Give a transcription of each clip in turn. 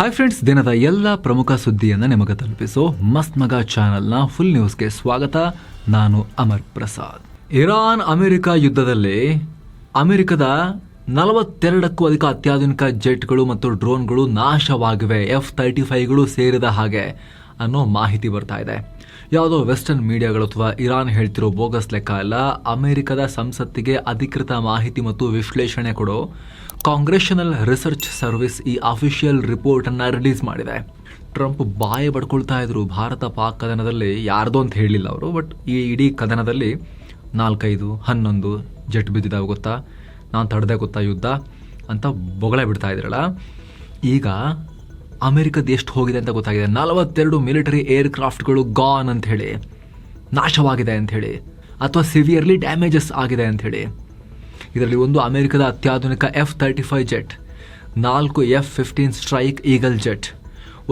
Hi friends, ದಿನದ ಎಲ್ಲ ಪ್ರಮುಖ ಸುದ್ದಿಯನ್ನು ನಿಮಗೆ ತಲುಪಿಸೋ ಮಸ್ತ್ ಮಗ ಚಾನೆಲ್ನ ಫುಲ್ ನ್ಯೂಸ್ಗೆ ಸ್ವಾಗತ. ನಾನು ಅಮರ್ ಪ್ರಸಾದ್. ಇರಾನ್ ಅಮೆರಿಕ ಯುದ್ಧದಲ್ಲಿ ಅಮೆರಿಕದ 42ಕ್ಕೂ ಅಧಿಕ ಅತ್ಯಾಧುನಿಕ ಜೆಟ್ಗಳು ಮತ್ತು ಡ್ರೋನ್ಗಳು ನಾಶವಾಗಿವೆ, F-35ಗಳು ಸೇರಿದ ಹಾಗೆ ಅನ್ನೋ ಮಾಹಿತಿ ಬರ್ತಾ ಇದೆ. ಯಾವುದೋ ವೆಸ್ಟರ್ನ್ ಮೀಡಿಯಾಗಳು ಅಥವಾ ಇರಾನ್ ಹೇಳ್ತಿರೋ ಬೋಗಸ್ ಲೆಕ್ಕ ಅಲ್ಲ. ಅಮೆರಿಕದ ಸಂಸತ್ತಿಗೆ ಅಧಿಕೃತ ಮಾಹಿತಿ ಮತ್ತು ವಿಶ್ಲೇಷಣೆ ಕೊಡೋ ಕಾಂಗ್ರೆಷನಲ್ ರಿಸರ್ಚ್ ಸರ್ವಿಸ್ ಈ ಅಫಿಷಿಯಲ್ ರಿಪೋರ್ಟ್ ಅನ್ನ ರಿಲೀಸ್ ಮಾಡಿದೆ. ಟ್ರಂಪ್ ಬಾಯಿ ಬಡ್ಕೊಳ್ತಾ ಇದ್ರು, ಭಾರತ ಪಾಕ್ ಕದನದಲ್ಲಿ ಯಾರ್ದು ಅಂತ ಹೇಳಲಿಲ್ಲ ಅವರು, ಬಟ್ ಈ ಇಡೀ ಕದನದಲ್ಲಿ 4, 5, 11 ಜೆಟ್ ಬಿದ್ದಿದ್ದಾವೆ ಗೊತ್ತಾ, ನಾನು ತಡೆದೇ ಗೊತ್ತಾ ಯುದ್ಧ ಅಂತ ಬೊಗಳೆ ಬಿಡ್ತಾ ಇದ್ರಲ್ಲ. ಈಗ ಅಮೆರಿಕದ ಎಷ್ಟು ಹೋಗಿದೆ ಅಂತ ಗೊತ್ತಾಗಿದೆ. 42 ಮಿಲಿಟರಿ ಏರ್ಕ್ರಾಫ್ಟ್ಗಳು ಗಾನ್ ಅಂತ ಹೇಳಿ, ನಾಶವಾಗಿದೆ ಅಂತ ಹೇಳಿ, ಅಥವಾ ಸಿವಿಯರ್ಲಿ ಡ್ಯಾಮೇಜಸ್ ಆಗಿದೆ ಅಂತ ಹೇಳಿ. ಇದರಲ್ಲಿ ಒಂದು ಅಮೆರಿಕದ ಅತ್ಯಾಧುನಿಕ F-35 jet, 4 F-15 strike eagle jet,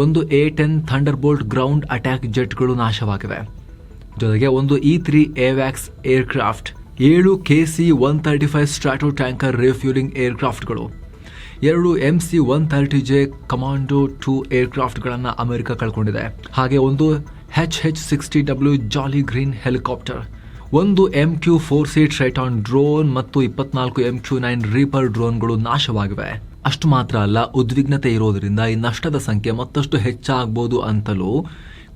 ಒಂದು A-10 ಥಂಡರ್ಬೋಲ್ಟ್ ಗ್ರೌಂಡ್ ಅಟ್ಯಾಕ್ ಜೆಟ್ಗಳು ನಾಶವಾಗಿವೆ. ಜೊತೆಗೆ ಒಂದು E-3 AWACS aircraft, 7 KC-135 stratotanker refuelling ಏರ್ಕ್ರಾಫ್ಟ್ಗಳು, 2 MC-130J ಕಮಾಂಡೋ 2 ಏರ್ಕ್ರಾಫ್ಟ್ಗಳನ್ನು ಅಮೆರಿಕ ಕಳ್ಕೊಂಡಿದೆ. ಹಾಗೆ ಒಂದು HH-60W ಜಾಲಿ ಗ್ರೀನ್ ಹೆಲಿಕಾಪ್ಟರ್, ಒಂದು MQ-4C ಟ್ರೈಟಾನ್ ಡ್ರೋನ್ ಮತ್ತು 24 MQ-9 ರೀಪರ್ ಡ್ರೋನ್ಗಳು ನಾಶವಾಗಿವೆ. ಅಷ್ಟು ಮಾತ್ರ ಅಲ್ಲ, ಉದ್ವಿಗ್ನತೆ ಇರೋದರಿಂದ ಈ ನಷ್ಟದ ಸಂಖ್ಯೆ ಮತ್ತಷ್ಟು ಹೆಚ್ಚಾಗಬಹುದು ಅಂತಲೂ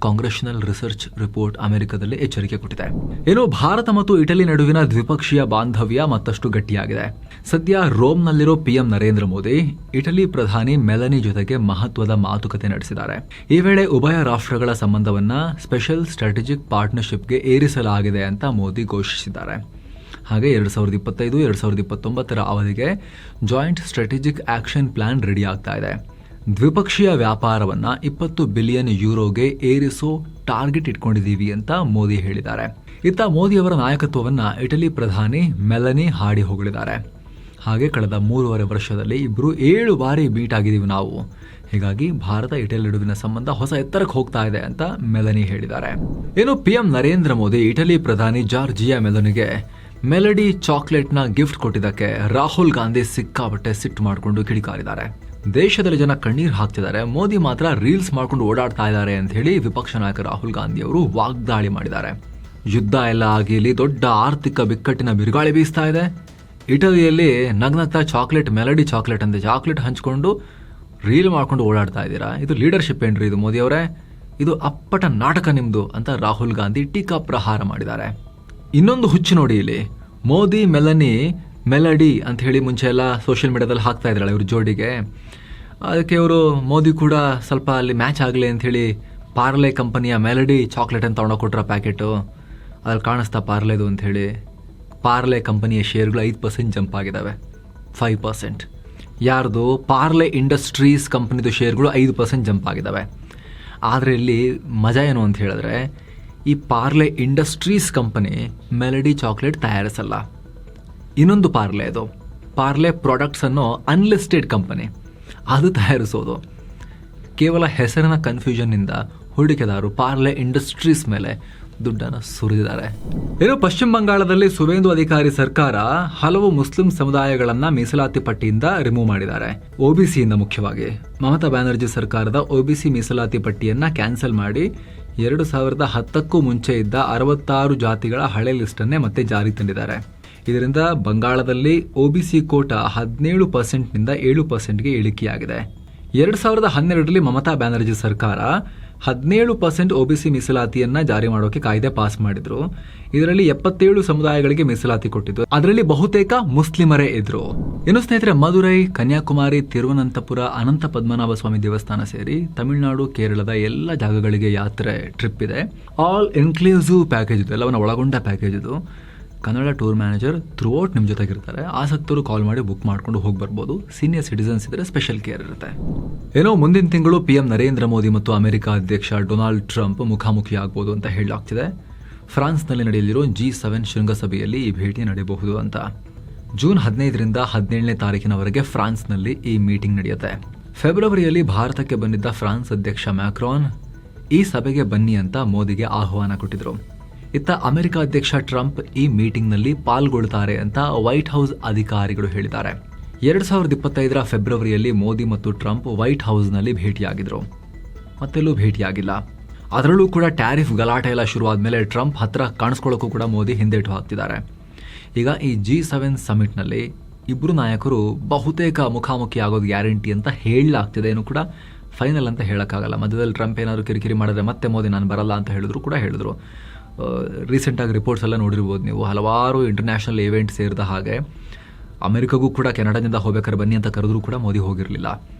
ಕಾಂಗ್ರೆಷನಲ್ ರಿಸರ್ಚ್ ರಿಪೋರ್ಟ್ ಅಮೆರಿಕದಲ್ಲಿ ಎಚ್ಚರಿಕೆ ಕೊಟ್ಟಿದೆ. ಏನು, ಭಾರತ ಮತ್ತು ಇಟಲಿ ನಡುವಿನ ದ್ವಿಪಕ್ಷೀಯ ಬಾಂಧವ್ಯ ಮತ್ತಷ್ಟು ಗಟ್ಟಿಯಾಗಿದೆ. ಸದ್ಯ ರೋಮ್ನಲ್ಲಿರೋ PM ನರೇಂದ್ರ ಮೋದಿ ಇಟಲಿ ಪ್ರಧಾನಿ ಮೆಲನಿ ಜೊತೆಗೆ ಮಹತ್ವದ ಮಾತುಕತೆ ನಡೆಸಿದ್ದಾರೆ. ಈ ವೇಳೆ ಉಭಯ ರಾಷ್ಟ್ರಗಳ ಸಂಬಂಧವನ್ನ ಸ್ಪೆಷಲ್ ಸ್ಟ್ರಾಟಜಿಕ್ ಪಾರ್ಟ್ನರ್ಶಿಪ್ಗೆ ಏರಿಸಲಾಗಿದೆ ಅಂತ ಮೋದಿ ಘೋಷಿಸಿದ್ದಾರೆ. ಹಾಗೆ 2025-2029 ಅವಧಿಗೆ joint strategic action plan ready ಆಗ್ತಾ ಇದೆ. ದ್ವಿಪಕ್ಷೀಯ ವ್ಯಾಪಾರವನ್ನ 20 ಬಿಲಿಯನ್ ಯೂರೋಗೆ ಏರಿಸೋ ಟಾರ್ಗೆಟ್ ಇಟ್ಕೊಂಡಿದ್ದೀವಿ ಅಂತ ಮೋದಿ ಹೇಳಿದ್ದಾರೆ. ಇತ್ತ ಮೋದಿಯವರ ನಾಯಕತ್ವವನ್ನ ಇಟಲಿ ಪ್ರಧಾನಿ ಮೆಲನಿ ಹಾಡಿ ಹೊಗಳಿದ್ದಾರೆ. ಹಾಗೆ ಕಳೆದ 3.5 ವರ್ಷದಲ್ಲಿ ಇಬ್ಬರು 7 ಬಾರಿ ಮೀಟ್ ಆಗಿದ್ದೀವಿ ನಾವು, ಹೀಗಾಗಿ ಭಾರತ ಇಟಲಿ ನಡುವಿನ ಸಂಬಂಧ ಹೊಸ ಎತ್ತರಕ್ಕೆ ಹೋಗ್ತಾ ಇದೆ ಅಂತ ಮೆಲನಿ ಹೇಳಿದ್ದಾರೆ. ಏನು, PM ನರೇಂದ್ರ ಮೋದಿ ಇಟಲಿ ಪ್ರಧಾನಿ ಜಾರ್ಜಿಯಾ ಮೆಲನಿಗೆ ಮೆಲಡಿ ಚಾಕ್ಲೇಟ್ನ ಗಿಫ್ಟ್ ಕೊಟ್ಟಿದ್ದಕ್ಕೆ ರಾಹುಲ್ ಗಾಂಧಿ ಸಿಕ್ಕಾಪಟ್ಟೆ ಸಿಟ್ಟು ಮಾಡಿಕೊಂಡು ಕಿಡಿಕಾರಿದ್ದಾರೆ. ದೇಶದಲ್ಲಿ ಜನ ಕಣ್ಣೀರು ಹಾಕ್ತಿದ್ದಾರೆ, ಮೋದಿ ಮಾತ್ರ ರೀಲ್ಸ್ ಮಾಡ್ಕೊಂಡು ಓಡಾಡ್ತಾ ಇದ್ದಾರೆ ಅಂತ ಹೇಳಿ ವಿಪಕ್ಷ ನಾಯಕ ರಾಹುಲ್ ಗಾಂಧಿ ಅವರು ವಾಗ್ದಾಳಿ ಮಾಡಿದ್ದಾರೆ. ಯುದ್ಧ ಎಲ್ಲ ಆಗಿ ಇಲ್ಲಿ ದೊಡ್ಡ ಆರ್ಥಿಕ ಬಿಕ್ಕಟ್ಟಿನ ಬಿರುಗಾಳಿ ಬೀಸ್ತಾ ಇದೆ. ಇಟಲಿಯಲ್ಲಿ ನಗ್ನಗ್ತಾ ಚಾಕ್ಲೇಟ್, ಮೆಲಡಿ ಚಾಕ್ಲೇಟ್ ಅಂತ ಚಾಕ್ಲೇಟ್ ಹಂಚ್ಕೊಂಡು ರೀಲ್ ಮಾಡ್ಕೊಂಡು ಓಡಾಡ್ತಾ ಇದ್ದೀರಾ, ಇದು ಲೀಡರ್ಶಿಪ್ ಏನ್ರಿ ಇದು ಮೋದಿ ಅವರೇ, ಇದು ಅಪ್ಪಟ ನಾಟಕ ನಿಮ್ದು ಅಂತ ರಾಹುಲ್ ಗಾಂಧಿ ಟೀಕಾ ಪ್ರಹಾರ ಮಾಡಿದ್ದಾರೆ. ಇನ್ನೊಂದು ಹುಚ್ಚು ನೋಡಿ, ಇಲ್ಲಿ ಮೋದಿ ಮೆಲನಿ ಮೆಲಡಿ ಅಂತ ಹೇಳಿ ಮುಂಚೆ ಎಲ್ಲ ಸೋಷಿಯಲ್ ಮೀಡಿಯಾದಲ್ಲಿ ಹಾಕ್ತಾ ಇದ್ರಲ್ಲ ಇವ್ರ ಜೋಡಿಗೆ, ಅದಕ್ಕೆ ಇವರು ಮೋದಿ ಕೂಡ ಸ್ವಲ್ಪ ಅಲ್ಲಿ ಮ್ಯಾಚ್ ಆಗಲಿ ಅಂತ ಹೇಳಿ ಪಾರ್ಲೆ ಕಂಪನಿಯ ಮೆಲಡಿ ಚಾಕ್ಲೇಟ್ ಅಂತ ತೊಗೊಂಡೋಗಿ ಕೊಟ್ರ ಪ್ಯಾಕೆಟು, ಅದ್ರಲ್ಲಿ ಕಾಣಿಸ್ತಾ ಪಾರ್ಲೆದು ಅಂತ ಹೇಳಿ. ಪಾರ್ಲೆ ಕಂಪನಿಯ ಶೇರ್ಗಳು 5% ಜಂಪ್ ಆಗಿದ್ದಾವೆ, 5%. ಯಾರ್ದು? ಪಾರ್ಲೆ ಇಂಡಸ್ಟ್ರೀಸ್ ಕಂಪನಿದು ಶೇರ್ಗಳು 5% ಜಂಪ್ ಆಗಿದ್ದಾವೆ. ಆದರೆ ಇಲ್ಲಿ ಮಜಾ ಏನು ಅಂತ ಹೇಳಿದ್ರೆ, ಈ Parle industries company melody chocolate ತಯಾರಿಸಲ್ಲ. ಇನ್ನೊಂದು ಪಾರ್ಲೆ, ಅದು ಪಾರ್ಲೆ ಪ್ರಾಡಕ್ಟ್ಸ್ ಅನ್ನೋ ಅನ್ಲಿಸ್ಟೆಡ್ ಕಂಪನಿ, ಅದು ತಯಾರಿಸೋದು. ಕೇವಲ ಹೆಸರಿನ ಕನ್ಫ್ಯೂಷನ್ನಿಂದ ಹೂಡಿಕೆದಾರರು ಪಾರ್ಲೆ ಇಂಡಸ್ಟ್ರೀಸ್ ಮೇಲೆ ದುಡ್ಡನ್ನು ಸುರಿದಿದ್ದಾರೆ. ಏನು, ಪಶ್ಚಿಮ ಬಂಗಾಳದಲ್ಲಿ ಸುವೇಂದು ಅಧಿಕಾರಿ ಸರ್ಕಾರ ಹಲವು ಮುಸ್ಲಿಂ ಸಮುದಾಯಗಳನ್ನ ಮೀಸಲಾತಿ ಪಟ್ಟಿಯಿಂದ ರಿಮೂವ್ ಮಾಡಿದ್ದಾರೆ. OBCಯಿಂದ ಮುಖ್ಯವಾಗಿ ಮಮತಾ ಬ್ಯಾನರ್ಜಿ ಸರ್ಕಾರದ OBC ಮೀಸಲಾತಿ ಪಟ್ಟಿಯನ್ನ ಕ್ಯಾನ್ಸಲ್ ಮಾಡಿ 2010ಕ್ಕೂ ಮುಂಚೆ ಇದ್ದ 66 ಜಾತಿಗಳ ಹಳೆ ಲಿಸ್ಟನ್ನೇ ಮತ್ತೆ ಜಾರಿ ತಂದಿದ್ದಾರೆ. ಇದರಿಂದ ಬಂಗಾಳದಲ್ಲಿ OBC ಕೋಟಾ 17%ನಿಂದ 7%ಗೆ ಇಳಿಕೆಯಾಗಿದೆ. 2012ರಲ್ಲಿ ಮಮತಾ ಬ್ಯಾನರ್ಜಿ ಸರ್ಕಾರ 17% OBC ಮೀಸಲಾತಿಯನ್ನ ಜಾರಿ ಮಾಡೋಕೆ ಕಾಯ್ದೆ ಪಾಸ್ ಮಾಡಿದ್ರು. ಇದರಲ್ಲಿ 77 ಸಮುದಾಯಗಳಿಗೆ ಮೀಸಲಾತಿ ಕೊಟ್ಟಿದ್ದು, ಅದರಲ್ಲಿ ಬಹುತೇಕ ಮುಸ್ಲಿಮರೇ ಇದ್ರು. ಇನ್ನು ಸ್ನೇಹಿತರೆ, ಮದುರೈ, ಕನ್ಯಾಕುಮಾರಿ, ತಿರುವನಂತಪುರ, ಅನಂತ ಪದ್ಮನಾಭ ಸ್ವಾಮಿ ದೇವಸ್ಥಾನ ಸೇರಿ ತಮಿಳುನಾಡು, ಕೇರಳದ ಎಲ್ಲ ಜಾಗಗಳಿಗೆ ಯಾತ್ರೆ ಟ್ರಿಪ್ ಇದೆ. ಆಲ್ ಇನ್ಕ್ಲೂಸಿವ್ ಪ್ಯಾಕೇಜ್ ಇದು, ಎಲ್ಲವನ್ನ ಒಳಗೊಂಡ ಪ್ಯಾಕೇಜ್ ಇದು. ಕನ್ನಡ ಟೂರ್ ಮ್ಯಾನೇಜರ್ ಥ್ರೂಔಟ್ ನಿಮ್ಮ ಜೊತೆಗಿರ್ತಾರೆ. ಆಸಕ್ತರು ಕಾಲ್ ಮಾಡಿ ಬುಕ್ ಮಾಡ್ಕೊಂಡು ಹೋಗಿ ಬರ್ಬೋದು. ಸೀನಿಯರ್ ಸಿಟಿಸನ್ಸ್ ಇದ್ರೆ ಸ್ಪೆಷಲ್ ಕೇರ್ ಇರುತ್ತೆ. ಏನೋ ಮುಂದಿನ ತಿಂಗಳು PM ನರೇಂದ್ರ ಮೋದಿ ಮತ್ತು ಅಮೆರಿಕ ಅಧ್ಯಕ್ಷ ಡೊನಾಲ್ಡ್ ಟ್ರಂಪ್ ಮುಖಾಮುಖಿ ಆಗ್ಬೋದು ಅಂತ ಹೇಳಲಾಗ್ತಿದೆ. ಫ್ರಾನ್ಸ್ನಲ್ಲಿ ನಡೆಯಲಿರೋ G7 ಶೃಂಗಸಭೆಯಲ್ಲಿ ಈ ಭೇಟಿ ನಡೆಯಬಹುದು ಅಂತ. ಜೂನ್ 15ರಿಂದ 17ನೇ ತಾರೀಕಿನವರೆಗೆ ಫ್ರಾನ್ಸ್ನಲ್ಲಿ ಈ ಮೀಟಿಂಗ್ ನಡೆಯುತ್ತೆ. ಫೆಬ್ರವರಿಯಲ್ಲಿ ಭಾರತಕ್ಕೆ ಬಂದಿದ್ದ ಫ್ರಾನ್ಸ್ ಅಧ್ಯಕ್ಷ ಮ್ಯಾಕ್ರಾನ್ ಈ ಸಭೆಗೆ ಬನ್ನಿ ಅಂತ ಮೋದಿಗೆ ಆಹ್ವಾನ ಕೊಟ್ಟಿದ್ರು. ಇತ್ತ ಅಮೆರಿಕ ಅಧ್ಯಕ್ಷ ಟ್ರಂಪ್ ಈ ಮೀಟಿಂಗ್ನಲ್ಲಿ ಪಾಲ್ಗೊಳ್ತಾರೆ ಅಂತ ವೈಟ್ ಹೌಸ್ ಅಧಿಕಾರಿಗಳು ಹೇಳಿದ್ದಾರೆ. 2025 ಫೆಬ್ರವರಿಯಲ್ಲಿ ಮೋದಿ ಮತ್ತು ಟ್ರಂಪ್ ವೈಟ್ ಹೌಸ್ನಲ್ಲಿ ಭೇಟಿಯಾಗಿದ್ರು, ಮತ್ತೆಲ್ಲೂ ಭೇಟಿಯಾಗಿಲ್ಲ. ಅದರಲ್ಲೂ ಕೂಡ ಟ್ಯಾರಿಫ್ ಗಲಾಟೆ ಎಲ್ಲ ಶುರುವಾದ್ಮೇಲೆ ಟ್ರಂಪ್ ಹತ್ರ ಕಾಣಿಸ್ಕೊಳ್ಳೋಕ್ಕೂ ಕೂಡ ಮೋದಿ ಹಿಂದೇಟು ಹಾಕ್ತಿದ್ದಾರೆ. ಈಗ ಈ G7 ಸಮಿಟ್ನಲ್ಲಿ ಇಬ್ಬರು ನಾಯಕರು ಬಹುತೇಕ ಮುಖಾಮುಖಿ ಆಗೋದು ಗ್ಯಾರಂಟಿ ಅಂತ ಹೇಳಲಾಗ್ತಿದೆ. ಏನು ಕೂಡ ಫೈನಲ್ ಅಂತ ಹೇಳೋಕ್ಕಾಗಲ್ಲ. ಮಧ್ಯದಲ್ಲಿ ಟ್ರಂಪ್ ಏನಾದರೂ ಕಿರಿಕಿರಿ ಮಾಡಿದ್ರೆ ಮತ್ತೆ ಮೋದಿ ನಾನು ಬರಲ್ಲ ಅಂತ ಹೇಳಿದ್ರು. ರೀಸೆಂಟಾಗಿ ರಿಪೋರ್ಟ್ಸ್ ಎಲ್ಲ ನೋಡಿರ್ಬೋದು ನೀವು. ಹಲವಾರು ಇಂಟರ್ನ್ಯಾಷನಲ್ ಇವೆಂಟ್ ಸೇರಿದ ಹಾಗೆ ಅಮೆರಿಕಗೂ ಕೂಡ ಕೆನಡಾದಿಂದ ಹೋಗ್ಬೇಕಾದ್ರೆ ಬನ್ನಿ ಅಂತ ಕರೆದ್ರೂ ಕೂಡ ಮೋದಿ ಹೋಗಿರಲಿಲ್ಲ.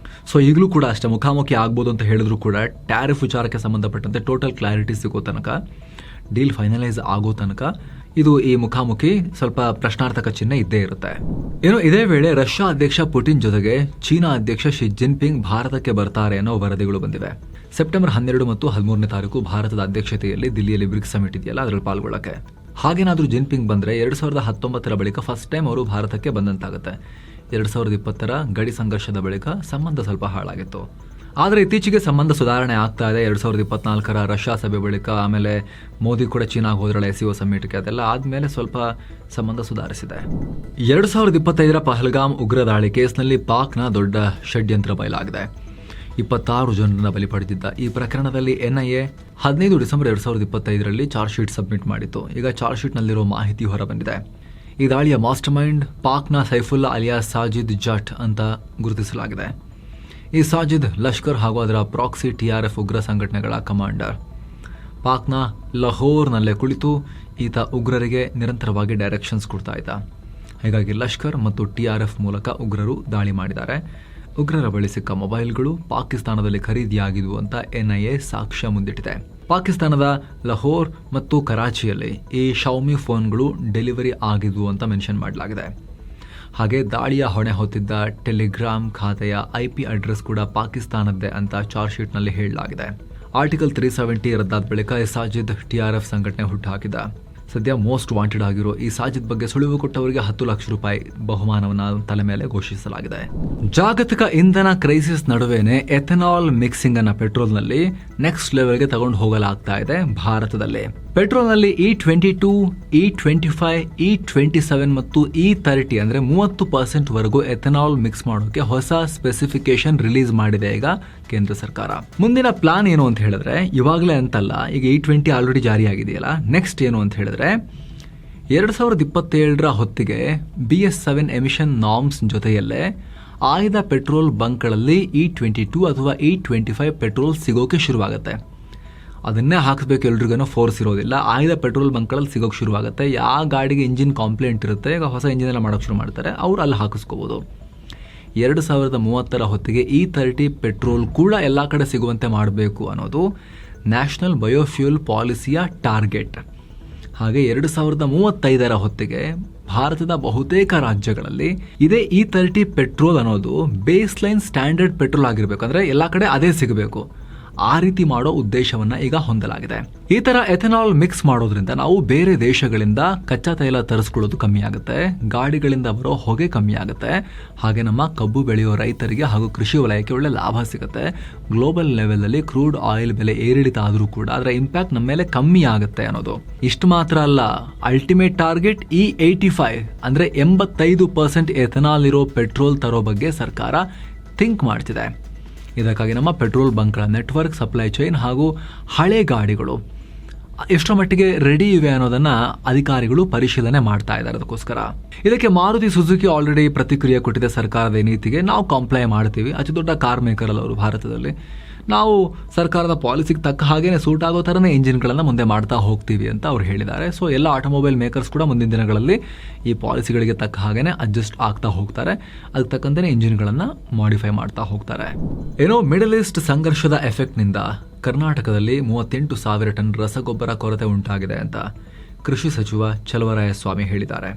ಸೊ ಈಗಲೂ ಕೂಡ ಅಷ್ಟೇ ಮುಖಾಮುಖಿ ಆಗ್ಬೋದು ಅಂತ ಹೇಳಿದ್ರು ಕೂಡ ಟ್ಯಾರಿಫ್ ವಿಚಾರಕ್ಕೆ ಸಂಬಂಧಪಟ್ಟಂತೆ ಟೋಟಲ್ ಕ್ಲಾರಿಟಿ ಸಿಗೋ ತನಕ, ಡೀಲ್ ಫೈನಲೈಸ್ ಆಗೋ ತನಕ ಇದು ಈ ಮುಖಾಮುಖಿ ಸ್ವಲ್ಪ ಪ್ರಶ್ನಾರ್ಥಕ ಚಿಹ್ನೆ ಇದ್ದೇ ಇರುತ್ತೆ. ಇದೇ ವೇಳೆ ರಷ್ಯಾ ಅಧ್ಯಕ್ಷ ಪುಟಿನ್ ಜೊತೆಗೆ ಚೀನಾ ಅಧ್ಯಕ್ಷ ಶಿ ಜಿನ್ಪಿಂಗ್ ಭಾರತಕ್ಕೆ ಬರ್ತಾರೆ ಅನ್ನೋ ವರದಿಗಳು ಬಂದಿವೆ. ಸೆಪ್ಟೆಂಬರ್ 12 ಮತ್ತು 13ನೇ ತಾರೀಕು ಭಾರತದ ಅಧ್ಯಕ್ಷತೆಯಲ್ಲಿ ದಿಲ್ಲಿಯಲ್ಲಿ ಬ್ರಿಕ್ಸ್ ಸಮಿಟ್ ಇದೆಯಲ್ಲ, ಅದರಲ್ಲಿ ಪಾಲ್ಗೊಳ್ಳಕ್ಕೆ. ಹಾಗೇನಾದ್ರೂ ಜಿನ್ಪಿಂಗ್ ಬಂದ್ರೆ 2019 ಬಳಿಕ ಫಸ್ಟ್ ಟೈಮ್ ಅವರು ಭಾರತಕ್ಕೆ ಬಂದಂತಾಗುತ್ತೆ. 2020 ಗಡಿ ಸಂಘರ್ಷದ ಬಳಿಕ ಸಂಬಂಧ ಸ್ವಲ್ಪ ಹಾಳಾಗಿತ್ತು. ಆದರೆ ಇತ್ತೀಚೆಗೆ ಸಂಬಂಧ ಸುಧಾರಣೆ ಆಗ್ತಾ ಇದೆ. 2024 ರಷ್ಯಾ ಸಭೆ ಬಳಿಕ, ಆಮೇಲೆ ಮೋದಿ ಕೂಡ ಚೀನಾಗೆ ಹೋದ್ರಲ್ಲ SCO ಸಮ್ಮಿಟ್ಗೆ, ಅದೆಲ್ಲ ಆದ್ಮೇಲೆ ಸ್ವಲ್ಪ ಸಂಬಂಧ ಸುಧಾರಿಸಿದೆ. 2025 ಪಹಲ್ಗಾಮ್ ಉಗ್ರ ದಾಳಿ ಕೇಸ್ನಲ್ಲಿ ಪಾಕ್ನ ದೊಡ್ಡ ಷಡ್ಯಂತ್ರ ಬಯಲಾಗಿದೆ. 26 ಜನರನ್ನ ಬಲಿ ಪಡೆದಿದ್ದ ಈ ಪ್ರಕರಣದಲ್ಲಿ NIA 15 December 2025 charge sheet submit ಮಾಡಿತ್ತು. ಈಗ ಚಾರ್ಜ್ ಶೀಟ್ನಲ್ಲಿರೋ ಮಾಹಿತಿ ಹೊರಬಂದಿದೆ. ಈ ದಾಳಿಯ ಮಾಸ್ಟರ್ ಮೈಂಡ್ ಪಾಕ್ನ ಸೈಫುಲ್ಲಾ ಅಲಿಯಾಸ್ ಸಾಜಿದ್ ಜಟ್ ಅಂತ ಗುರುತಿಸಲಾಗಿದೆ. ಈ ಸಾಜಿದ್ ಲಷ್ಕರ್ ಹಾಗೂ ಅದರ ಪ್ರಾಕ್ಸಿ TRF ಉಗ್ರ ಸಂಘಟನೆಗಳ ಕಮಾಂಡರ್. ಪಾಕ್ನ ಲಾಹೋರ್ನಲ್ಲೇ ಕುಳಿತು ಈತ ಉಗ್ರರಿಗೆ ನಿರಂತರವಾಗಿ ಡೈರೆಕ್ಷನ್ಸ್ ಕೊಡ್ತಾ ಇದ್ದ. ಹೀಗಾಗಿ ಲಷ್ಕರ್ ಮತ್ತು TRF ಮೂಲಕ ಉಗ್ರರು ದಾಳಿ ಮಾಡಿದ್ದಾರೆ. ಉಗ್ರರ ಬಳಿ ಸಿಕ್ಕ ಮೊಬೈಲ್ಗಳು ಪಾಕಿಸ್ತಾನದಲ್ಲಿ ಖರೀದಿಯಾಗಿದ್ವು ಅಂತ NIA ಸಾಕ್ಷ್ಯ ಮುಂದಿಟ್ಟಿದೆ. ಪಾಕಿಸ್ತಾನದ ಲಾಹೋರ್ ಮತ್ತು ಕರಾಚಿಯಲ್ಲಿ ಈ ಶೌಮಿ ಫೋನ್ಗಳು ಡೆಲಿವರಿ ಆಗಿದ್ವು ಅಂತ ಮೆನ್ಷನ್ ಮಾಡಲಾಗಿದೆ. ಹಾಗೆ ದಾಳಿಯ ಹೊಣೆ ಹೊತ್ತಿದ್ದ ಟೆಲಿಗ್ರಾಮ್ ಖಾತೆಯ IP ಅಡ್ರೆಸ್ ಕೂಡ ಪಾಕಿಸ್ತಾನದ್ದೇ ಅಂತ ಚಾರ್ಜ್ ಶೀಟ್ನಲ್ಲಿ ಹೇಳಲಾಗಿದೆ. ಆರ್ಟಿಕಲ್ 370 ರದ್ದಾದ ಬಳಿಕ ಸಾಜಿದ್ TRF ಸಂಘಟನೆ ಹುಟ್ಟುಹಾಕಿದ. ಸದ್ಯ ಮೋಸ್ಟ್ ವಾಂಟೆಡ್ ಆಗಿರೋ ಈ ಸಾಜಿದ್ ಬಗ್ಗೆ ಸುಳಿವು ಕೊಟ್ಟವರಿಗೆ 10 ಲಕ್ಷ ರೂಪಾಯಿ ಬಹುಮಾನವನ್ನು ತಲೆ ಮೇಲೆ ಘೋಷಿಸಲಾಗಿದೆ. ಜಾಗತಿಕ ಇಂಧನ ಕ್ರೈಸಿಸ್ ನಡುವೆನೆ ಎಥೆನಾಲ್ ಮಿಕ್ಸಿಂಗ್ ಅನ್ನ ಪೆಟ್ರೋಲ್ನಲ್ಲಿ ನೆಕ್ಸ್ಟ್ ಲೆವೆಲ್ಗೆ ತಗೊಂಡು ಹೋಗಲಾಗ್ತಾ ಇದೆ. ಭಾರತದಲ್ಲಿ ಪೆಟ್ರೋಲ್ನಲ್ಲಿ E22, E25, E27 ಮತ್ತು E30 ಅಂದ್ರೆ 30% ವರೆಗೂ ಎಥೆನಾಲ್ ಮಿಕ್ಸ್ ಮಾಡೋಕೆ ಹೊಸ ಸ್ಪೆಸಿಫಿಕೇಶನ್ ರಿಲೀಸ್ ಮಾಡಿದೆ ಈಗ ಕೇಂದ್ರ ಸರ್ಕಾರ. ಮುಂದಿನ ಪ್ಲಾನ್ ಏನು ಅಂತ ಹೇಳಿದ್ರೆ, ಇವಾಗಲೇ ಅಂತಲ್ಲ, ಈಗ E20 ಆಲ್ರೆಡಿ ಜಾರಿಯಾಗಿದೆಯಲ್ಲ, ನೆಕ್ಸ್ಟ್ ಏನು ಅಂತ ಹೇಳಿದ್ರೆ 2027 ಹೊತ್ತಿಗೆ BS7 ಎಮಿಷನ್ ನಾರ್ಮ್ಸ್ ಜೊತೆಯಲ್ಲೇ ಆಯ್ದ ಪೆಟ್ರೋಲ್ ಬಂಕ್ಗಳಲ್ಲಿ E22 ಅಥವಾ E25 ಪೆಟ್ರೋಲ್ ಸಿಗೋಕೆ ಶುರುವಾಗುತ್ತೆ. ಅದನ್ನೇ ಹಾಕಿಸ್ಬೇಕು, ಎಲ್ರಿಗೂ ಫೋರ್ಸ್ ಇರೋದಿಲ್ಲ. ಆಯ್ದ ಪೆಟ್ರೋಲ್ ಬಂಕ್ಗಳಲ್ಲಿ ಸಿಗೋಕೆ ಶುರುವಾಗುತ್ತೆ. ಯಾವ ಗಾಡಿಗೆ ಇಂಜಿನ್ ಕಾಂಪ್ಲೇಂಟ್ ಇರುತ್ತೆ, ಈಗ ಹೊಸ ಇಂಜಿನ್ ಎಲ್ಲ ಮಾಡೋಕೆ ಶುರು ಮಾಡ್ತಾರೆ, ಅವ್ರು ಅಲ್ಲಿ ಹಾಕಿಸ್ಕೋಬೋದು. 2030 ಹೊತ್ತಿಗೆ E30 ಪೆಟ್ರೋಲ್ ಕೂಡ ಎಲ್ಲ ಕಡೆ ಸಿಗುವಂತೆ ಮಾಡಬೇಕು ಅನ್ನೋದು ನ್ಯಾಷನಲ್ ಬಯೋಫ್ಯೂಲ್ ಪಾಲಿಸಿಯ ಟಾರ್ಗೆಟ್. ಹಾಗೆ 2035 ಹೊತ್ತಿಗೆ ಭಾರತದ ಬಹುತೇಕ ರಾಜ್ಯಗಳಲ್ಲಿ ಇದೇ E30 ಪೆಟ್ರೋಲ್ ಅನ್ನೋದು ಬೇಸ್ ಲೈನ್ ಸ್ಟ್ಯಾಂಡರ್ಡ್ ಪೆಟ್ರೋಲ್ ಆಗಿರಬೇಕು, ಅಂದ್ರೆ ಎಲ್ಲ ಕಡೆ ಅದೇ ಸಿಗಬೇಕು. ಆ ರೀತಿ ಮಾಡೋ ಉದ್ದೇಶವನ್ನ ಈಗ ಹೊಂದಲಾಗಿದೆ. ಈ ತರ ಎಥೆನಾಲ್ ಮಿಕ್ಸ್ ಮಾಡೋದ್ರಿಂದ ನಾವು ಬೇರೆ ದೇಶಗಳಿಂದ ಕಚ್ಚಾ ತೈಲ ತರಿಸ್ಕೊಳ್ಳೋದು ಕಮ್ಮಿ ಆಗುತ್ತೆ, ಗಾಡಿಗಳಿಂದ ಬರೋ ಹೊಗೆ ಕಮ್ಮಿ ಆಗುತ್ತೆ, ಹಾಗೆ ನಮ್ಮ ಕಬ್ಬು ಬೆಳೆಯೋ ರೈತರಿಗೆ ಹಾಗೂ ಕೃಷಿ ವಲಯಕ್ಕೆ ಒಳ್ಳೆ ಲಾಭ ಸಿಗುತ್ತೆ. ಗ್ಲೋಬಲ್ ಲೆವೆಲ್ ಅಲ್ಲಿ ಕ್ರೂಡ್ ಆಯಿಲ್ ಬೆಲೆ ಏರಿಳಿತ ಆದ್ರೂ ಕೂಡ ಅದರ ಇಂಪ್ಯಾಕ್ಟ್ ನಮ್ಮ ಮೇಲೆ ಕಮ್ಮಿ ಆಗುತ್ತೆ ಅನ್ನೋದು. ಇಷ್ಟು ಮಾತ್ರ ಅಲ್ಲ, ಅಲ್ಟಿಮೇಟ್ ಟಾರ್ಗೆಟ್ E85 ಅಂದ್ರೆ 85% ಎಥೆನಾಲ್ ಇರೋ ಪೆಟ್ರೋಲ್ ತರೋ ಬಗ್ಗೆ ಸರ್ಕಾರ ಥಿಂಕ್ ಮಾಡ್ತಿದೆ. ಇದಕ್ಕಾಗಿ ನಮ್ಮ ಪೆಟ್ರೋಲ್ ಬಂಕ್ಗಳ ನೆಟ್ವರ್ಕ್, ಸಪ್ಲೈ ಚೈನ್ ಹಾಗೂ ಹಳೆ ಗಾಡಿಗಳು ಎಷ್ಟರ ಮಟ್ಟಿಗೆ ರೆಡಿ ಇವೆ ಅನ್ನೋದನ್ನ ಅಧಿಕಾರಿಗಳು ಪರಿಶೀಲನೆ ಮಾಡ್ತಾ ಇದ್ದಾರೆ. ಅದಕ್ಕೋಸ್ಕರ ಇದಕ್ಕೆ ಮಾರುತಿ ಸುಜುಕಿ ಆಲ್ರೆಡಿ ಪ್ರತಿಕ್ರಿಯೆ ಕೊಟ್ಟಿದೆ. ಸರ್ಕಾರದ ನೀತಿಗೆ ನಾವು ಕಂಪ್ಲೈ ಮಾಡ್ತೀವಿ, ಅತಿ ದೊಡ್ಡ ಕಾರ್ ಮೇಕರ್ ಅಲ್ಲ ಅವರು ಭಾರತದಲ್ಲಿ, ನಾವು ಸರ್ಕಾರದ ಪಾಲಿಸಿಗೆ ತಕ್ಕ ಹಾಗೇನೆ ಸೂಟ್ ಆಗೋ ಥರನೇ ಇಂಜಿನ್ಗಳನ್ನು ಮುಂದೆ ಮಾಡ್ತಾ ಹೋಗ್ತೀವಿ ಅಂತ ಅವ್ರು ಹೇಳಿದ್ದಾರೆ. ಸೊ ಎಲ್ಲ ಆಟೋಮೊಬೈಲ್ ಮೇಕರ್ಸ್ ಕೂಡ ಮುಂದಿನ ದಿನಗಳಲ್ಲಿ ಈ ಪಾಲಿಸಿಗಳಿಗೆ ತಕ್ಕ ಹಾಗೇನೆ ಅಡ್ಜಸ್ಟ್ ಆಗ್ತಾ ಹೋಗ್ತಾರೆ, ಅದಕ್ಕೆ ತಕ್ಕಂತೆ ಇಂಜಿನ್ಗಳನ್ನು ಮಾಡಿಫೈ ಮಾಡ್ತಾ ಹೋಗ್ತಾರೆ. ಏನೋ ಮಿಡಲ್ ಈಸ್ಟ್ ಸಂಘರ್ಷದ ಎಫೆಕ್ಟ್ನಿಂದ ಕರ್ನಾಟಕದಲ್ಲಿ 38,000 ಟನ್ ರಸಗೊಬ್ಬರ ಕೊರತೆ ಉಂಟಾಗಿದೆ ಅಂತ ಕೃಷಿ ಸಚಿವ ಚಲುವರಾಯಸ್ವಾಮಿ ಹೇಳಿದ್ದಾರೆ.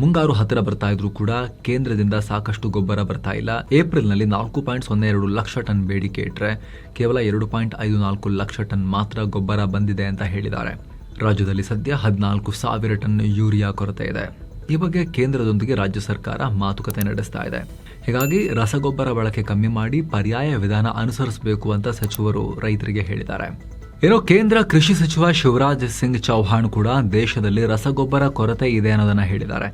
ಮುಂಗಾರು ಹತ್ತಿರ ಬರ್ತಾ ಇದ್ರೂ ಕೂಡ ಕೇಂದ್ರದಿಂದ ಸಾಕಷ್ಟು ಗೊಬ್ಬರ ಬರ್ತಾ ಇಲ್ಲ. ಏಪ್ರಿಲ್ನಲ್ಲಿ 4.02 ಲಕ್ಷ ಟನ್ ಬೇಡಿಕೆ ಇಟ್ಟರೆ ಕೇವಲ 2.54 ಲಕ್ಷ ಟನ್ ಮಾತ್ರ ಗೊಬ್ಬರ ಬಂದಿದೆ ಅಂತ ಹೇಳಿದ್ದಾರೆ. ರಾಜ್ಯದಲ್ಲಿ ಸದ್ಯ 14,000 ಟನ್ ಯೂರಿಯಾ ಕೊರತೆ ಇದೆ. ಈ ಬಗ್ಗೆ ಕೇಂದ್ರದೊಂದಿಗೆ ರಾಜ್ಯ ಸರ್ಕಾರ ಮಾತುಕತೆ ನಡೆಸ್ತಾ ಇದೆ. ಹೀಗಾಗಿ ರಸಗೊಬ್ಬರ ಬಳಕೆ ಕಮ್ಮಿ ಮಾಡಿ ಪರ್ಯಾಯ ವಿಧಾನ ಅನುಸರಿಸಬೇಕು ಅಂತ ಸಚಿವರು ರೈತರಿಗೆ ಹೇಳಿದ್ದಾರೆ. ಏನೋ ಕೇಂದ್ರ ಕೃಷಿ ಸಚಿವ ಶಿವರಾಜ್ ಸಿಂಗ್ ಚೌಹಾಣ್ ಕೂಡ ದೇಶದಲ್ಲಿ ರಸಗೊಬ್ಬರ ಕೊರತೆ ಇದೆ ಅನ್ನೋದನ್ನ ಹೇಳಿದ್ದಾರೆ.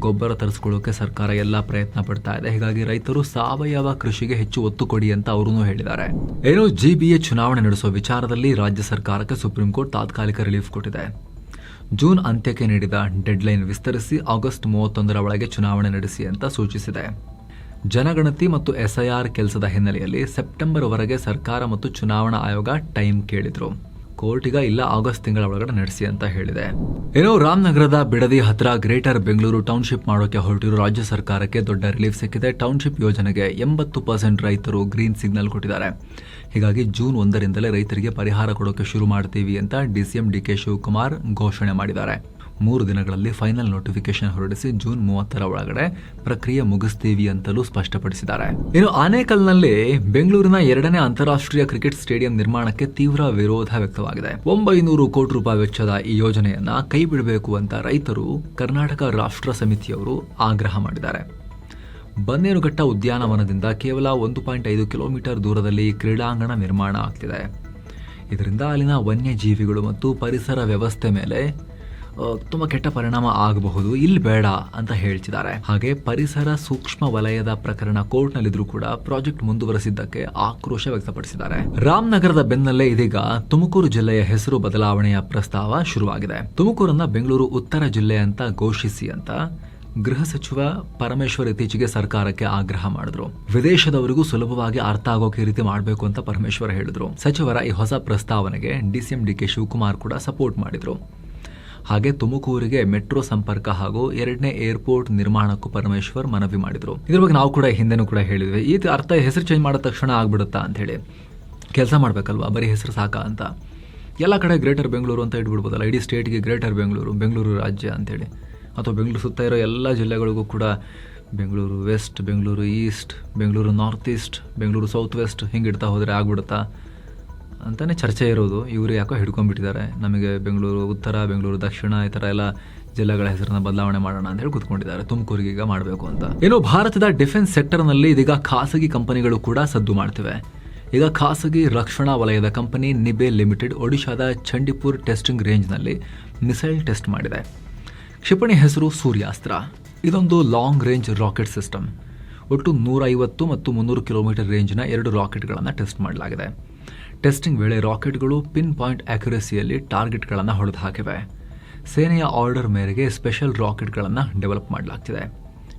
ಗೊಬ್ಬರ ತರಿಸ್ಕೊಳ್ಳೋಕೆ ಸರ್ಕಾರ ಎಲ್ಲ ಪ್ರಯತ್ನ ಪಡ್ತಾ ಇದೆ. ಹೀಗಾಗಿ ರೈತರು ಸಾವಯವ ಕೃಷಿಗೆ ಹೆಚ್ಚು ಒತ್ತು ಕೊಡಿ ಅಂತ ಅವರು ಹೇಳಿದ್ದಾರೆ. ಏನೋ GBA ಚುನಾವಣೆ ನಡೆಸುವ ವಿಚಾರದಲ್ಲಿ ರಾಜ್ಯ ಸರ್ಕಾರಕ್ಕೆ ಸುಪ್ರೀಂ ಕೋರ್ಟ್ ತಾತ್ಕಾಲಿಕ ರಿಲೀಫ್ ಕೊಟ್ಟಿದೆ. ಜೂನ್ ಅಂತ್ಯಕ್ಕೆ ನೀಡಿದ ಡೆಡ್ಲೈನ್ ವಿಸ್ತರಿಸಿ ಆಗಸ್ಟ್ 31ರ ಒಳಗೆ ಚುನಾವಣೆ ನಡೆಸಿ ಅಂತ ಸೂಚಿಸಿದೆ. ಜನಗಣತಿ ಮತ್ತು SIR ಕೆಲಸದ ಹಿನ್ನೆಲೆಯಲ್ಲಿ ಸೆಪ್ಟೆಂಬರ್ವರೆಗೆ ಸರ್ಕಾರ ಮತ್ತು ಚುನಾವಣಾ ಆಯೋಗ ಟೈಮ್ ಕೇಳಿದ್ರು. ಕೋರ್ಟ್ ಈಗ ಇಲ್ಲ, ಆಗಸ್ಟ್ ತಿಂಗಳ ಒಳಗಡೆ ನಡೆಸಿ ಅಂತ ಹೇಳಿದೆ. ಏನೋ ರಾಮನಗರದ ಬಿಡದಿ ಹತ್ರ ಗ್ರೇಟರ್ ಬೆಂಗಳೂರು ಟೌನ್ಶಿಪ್ ಮಾಡೋಕೆ ಹೊರಟಿರೋ ರಾಜ್ಯ ಸರ್ಕಾರಕ್ಕೆ ದೊಡ್ಡ ರಿಲೀಫ್ ಸಿಕ್ಕಿದೆ. ಟೌನ್ಶಿಪ್ ಯೋಜನೆಗೆ 80% ರೈತರು ಗ್ರೀನ್ ಸಿಗ್ನಲ್ ಕೊಟ್ಟಿದ್ದಾರೆ. ಹೀಗಾಗಿ ಜೂನ್ 1ರಿಂದಲೇ ರೈತರಿಗೆ ಪರಿಹಾರ ಕೊಡೋಕೆ ಶುರು ಮಾಡ್ತೀವಿ ಅಂತ DCM DK ಶಿವಕುಮಾರ್ ಘೋಷಣೆ ಮಾಡಿದ್ದಾರೆ. 3 ದಿನಗಳಲ್ಲಿ ಫೈನಲ್ ನೋಟಿಫಿಕೇಶನ್ ಹೊರಡಿಸಿ ಜೂನ್ 30ರ ಒಳಗಡೆ ಪ್ರಕ್ರಿಯೆ ಮುಗಿಸ್ತೀವಿ ಅಂತಲೂ ಸ್ಪಷ್ಟಪಡಿಸಿದ್ದಾರೆ. ಇನ್ನು ಆನೇಕಲ್ನಲ್ಲಿ ಬೆಂಗಳೂರಿನ 2ನೇ ಅಂತಾರಾಷ್ಟ್ರೀಯ ಕ್ರಿಕೆಟ್ ಸ್ಟೇಡಿಯಂ ನಿರ್ಮಾಣಕ್ಕೆ ತೀವ್ರ ವಿರೋಧ ವ್ಯಕ್ತವಾಗಿದೆ. 900 ಕೋಟಿ ರೂಪಾಯಿ ವೆಚ್ಚದ ಈ ಯೋಜನೆಯನ್ನ ಕೈ ಬಿಡಬೇಕು ಅಂತ ರೈತರು ಕರ್ನಾಟಕ ರಾಷ್ಟ್ರ ಸಮಿತಿಯವರು ಆಗ್ರಹ ಮಾಡಿದ್ದಾರೆ. ಬನ್ನೇರುಘಟ್ಟ ಉದ್ಯಾನವನದಿಂದ ಕೇವಲ 1.5 ಕಿಲೋಮೀಟರ್ ದೂರದಲ್ಲಿ ಕ್ರೀಡಾಂಗಣ ನಿರ್ಮಾಣ ಆಗ್ತಿದೆ. ಇದರಿಂದ ಅಲ್ಲಿನ ವನ್ಯಜೀವಿಗಳು ಮತ್ತು ಪರಿಸರ ವ್ಯವಸ್ಥೆ ಮೇಲೆ ತುಂಬ ಕೆಟ್ಟ ಪರಿಣಾಮ ಆಗಬಹುದು, ಇಲ್ಲಿ ಬೇಡ ಅಂತ ಹೇಳ್ತಿದ್ದಾರೆ. ಹಾಗೆ ಪರಿಸರ ಸೂಕ್ಷ್ಮ ವಲಯದ ಪ್ರಕರಣ ಕೋರ್ಟ್ನಲ್ಲಿದ್ರೂ ಕೂಡ ಪ್ರಾಜೆಕ್ಟ್ ಮುಂದುವರೆಸಿದ್ದಕ್ಕೆ ಆಕ್ರೋಶ ವ್ಯಕ್ತಪಡಿಸಿದ್ದಾರೆ. ರಾಮನಗರದ ಬೆನ್ನಲ್ಲೇ ಇದೀಗ ತುಮಕೂರು ಜಿಲ್ಲೆಯ ಹೆಸರು ಬದಲಾವಣೆಯ ಪ್ರಸ್ತಾವ ಶುರುವಾಗಿದೆ. ತುಮಕೂರನ್ನ ಬೆಂಗಳೂರು ಉತ್ತರ ಜಿಲ್ಲೆ ಅಂತ ಘೋಷಿಸಿ ಅಂತ ಗೃಹ ಸಚಿವ ಪರಮೇಶ್ವರ್ ಇತ್ತೀಚೆಗೆ ಸರ್ಕಾರಕ್ಕೆ ಆಗ್ರಹ ಮಾಡಿದ್ರು. ವಿದೇಶದವರಿಗೂ ಸುಲಭವಾಗಿ ಅರ್ಥ ಆಗೋಕೆ ಈ ರೀತಿ ಮಾಡಬೇಕು ಅಂತ ಪರಮೇಶ್ವರ್ ಹೇಳಿದ್ರು. ಸಚಿವರ ಈ ಹೊಸ ಪ್ರಸ್ತಾವನೆಗೆ DCM DK ಶಿವಕುಮಾರ್ ಕೂಡ ಸಪೋರ್ಟ್ ಮಾಡಿದ್ರು. ಹಾಗೆ ತುಮಕೂರಿಗೆ ಮೆಟ್ರೋ ಸಂಪರ್ಕ ಹಾಗೂ 2ನೇ ಏರ್ಪೋರ್ಟ್ ನಿರ್ಮಾಣಕ್ಕೂ ಪರಮೇಶ್ವರ್ ಮನವಿ ಮಾಡಿದ್ರು. ಇದ್ರ ಬಗ್ಗೆ ನಾವು ಕೂಡ ಹಿಂದೆನೂ ಕೂಡ ಹೇಳಿದ್ವಿ, ಈ ಅರ್ಥ ಹೆಸರು ಚೇಂಜ್ ಮಾಡಿದ ತಕ್ಷಣ ಆಗ್ಬಿಡುತ್ತಾ ಅಂತ ಹೇಳಿ. ಕೆಲಸ ಮಾಡ್ಬೇಕಲ್ವಾ, ಬರೀ ಹೆಸರು ಸಾಕ ಅಂತ. ಎಲ್ಲ ಕಡೆ ಗ್ರೇಟರ್ ಬೆಂಗಳೂರು ಅಂತ ಇಟ್ಬಿಡ್ಬೋದಲ್ಲ, ಇಡೀ ಸ್ಟೇಟ್ಗೆ ಗ್ರೇಟರ್ ಬೆಂಗಳೂರು ರಾಜ್ಯ ಅಂತೇಳಿ. ಅಥವಾ ಬೆಂಗಳೂರು ಸುತ್ತ ಇರೋ ಎಲ್ಲ ಜಿಲ್ಲೆಗಳಿಗೂ ಕೂಡ Bengaluru west, Bengaluru east, Bengaluru north east, Bengaluru south west ಹಿಂಗಿಡ್ತಾ ಹೋದರೆ ಆಗ್ಬಿಡುತ್ತಾ ಅಂತಲೇ ಚರ್ಚೆ ಇರೋದು. ಇವರು ಯಾಕೋ ಹಿಡ್ಕೊಂಡ್ಬಿಟ್ಟಿದ್ದಾರೆ, ನಮಗೆ ಬೆಂಗಳೂರು ಉತ್ತರ, ಬೆಂಗಳೂರು ದಕ್ಷಿಣ, ಈ ಥರ ಎಲ್ಲ ಜಿಲ್ಲೆಗಳ ಹೆಸರನ್ನ ಬದಲಾವಣೆ ಮಾಡೋಣ ಅಂತ ಹೇಳಿ ಕೂತ್ಕೊಂಡಿದ್ದಾರೆ. ತುಮಕೂರಿಗೆ ಈಗ ಮಾಡಬೇಕು ಅಂತ. ಇನ್ನು ಭಾರತದ ಡಿಫೆನ್ಸ್ ಸೆಕ್ಟರ್ನಲ್ಲಿ ಇದೀಗ ಖಾಸಗಿ ಕಂಪನಿಗಳು ಕೂಡ ಸದ್ದು ಮಾಡ್ತಿವೆ. ಈಗ ಖಾಸಗಿ ರಕ್ಷಣಾ ವಲಯದ ಕಂಪನಿ ನಿಬೆ ಲಿಮಿಟೆಡ್ ಒಡಿಶಾದ ಚಂಡಿಪುರ್ ಟೆಸ್ಟಿಂಗ್ ರೇಂಜ್ನಲ್ಲಿ ಮಿಸೈಲ್ ಟೆಸ್ಟ್ ಮಾಡಿದೆ. ಕ್ಷಿಪಣಿ ಹೆಸರು ಸೂರ್ಯಾಸ್ತ್ರ. ಇದೊಂದು ಲಾಂಗ್ ರೇಂಜ್ ರಾಕೆಟ್ ಸಿಸ್ಟಮ್. ಒಟ್ಟು 150 ಮತ್ತು 300 ಕಿಲೋಮೀಟರ್ ರೇಂಜ್ನ 2 ರಾಕೆಟ್ಗಳನ್ನು ಟೆಸ್ಟ್ ಮಾಡಲಾಗಿದೆ. ಟೆಸ್ಟಿಂಗ್ ವೇಳೆ ರಾಕೆಟ್ಗಳು ಪಿನ್ ಪಾಯಿಂಟ್ ಅಕ್ಯುರಸಿಯಲ್ಲಿ ಟಾರ್ಗೆಟ್ಗಳನ್ನು ಹೊಡೆದು ಹಾಕಿವೆ. ಸೇನೆಯ ಆರ್ಡರ್ ಮೇರೆಗೆ ಸ್ಪೆಷಲ್ ರಾಕೆಟ್ಗಳನ್ನು ಡೆವಲಪ್ ಮಾಡಲಾಗ್ತಿದೆ.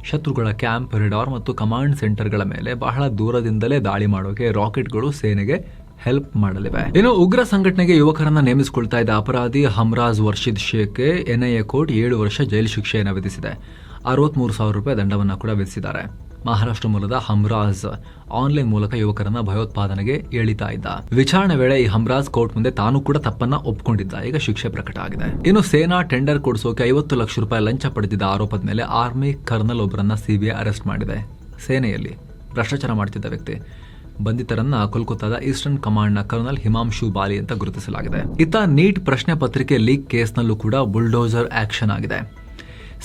ಶತ್ರುಗಳ ಕ್ಯಾಂಪ್, ರೆಡಾರ್ ಮತ್ತು ಕಮಾಂಡ್ ಸೆಂಟರ್ಗಳ ಮೇಲೆ ಬಹಳ ದೂರದಿಂದಲೇ ದಾಳಿ ಮಾಡೋಕೆ ರಾಕೆಟ್ಗಳು ಸೇನೆಗೆ ಹೆಲ್ಪ್ ಮಾಡಲಿವೆ. ಇನ್ನು ಉಗ್ರ ಸಂಘಟನೆಗೆ ಯುವಕರನ್ನ ನೇಮಿಸಿಕೊಳ್ತಾ ಇದ್ದ ಅಪರಾಧಿ ಹಮ್ರಾಜ್ ವರ್ಷಿದ್ ಶೇಖ್ಗೆ NIA ಕೋರ್ಟ್ 7 ವರ್ಷ ಜೈಲು ಶಿಕ್ಷೆಯನ್ನು ವಿಧಿಸಿದೆ. 63,000 ರೂಪಾಯಿ ದಂಡವನ್ನು ಕೂಡ ವಿಧಿಸಿದ್ದಾರೆ. ಮಹಾರಾಷ್ಟ್ರ ಮೂಲದ ಹಮ್ರಾಜ್ ಆನ್ಲೈನ್ ಮೂಲಕ ಯುವಕರನ್ನ ಭಯೋತ್ಪಾದನೆಗೆ ಎಳಿತಾ ಇದ್ದ. ವಿಚಾರಣೆ ವೇಳೆ ಈ ಹಮ್ರಾಜ್ ಕೋರ್ಟ್ ಮುಂದೆ ತಾನು ಕೂಡ ತಪ್ಪನ್ನ ಒಪ್ಪಿಕೊಂಡಿದ್ದ. ಈಗ ಶಿಕ್ಷೆ ಪ್ರಕಟ ಆಗಿದೆ. ಇನ್ನು ಸೇನಾ ಟೆಂಡರ್ ಕೊಡಿಸೋಕೆ 50 ಲಕ್ಷ ರೂಪಾಯಿ ಲಂಚ ಪಡೆದಿದ್ದ ಆರೋಪದ ಮೇಲೆ ಆರ್ಮಿ ಕರ್ನಲ್ ಒಬ್ಬರನ್ನ CBI ಅರೆಸ್ಟ್ ಮಾಡಿದೆ. ಸೇನೆಯಲ್ಲಿ ಭ್ರಷ್ಟಾಚಾರ ಮಾಡ್ತಿದ್ದ ವ್ಯಕ್ತಿ. ಬಂಧಿತರನ್ನ ಕೋಲ್ಕತ್ತಾದ ಈಸ್ಟರ್ನ್ ಕಮಾಂಡ್ನ ಕರ್ನಲ್ ಹಿಮಾಂಶು ಬಾಲಿ ಅಂತ ಗುರುತಿಸಲಾಗಿದೆ. ಇತ್ತ ನೀಟ್ ಪ್ರಶ್ನೆ ಪತ್ರಿಕೆ ಲೀಕ್ ಕೇಸ್ನಲ್ಲೂ ಕೂಡ ಬುಲ್ಡೋಸರ್ ಆಕ್ಷನ್ ಆಗಿದೆ.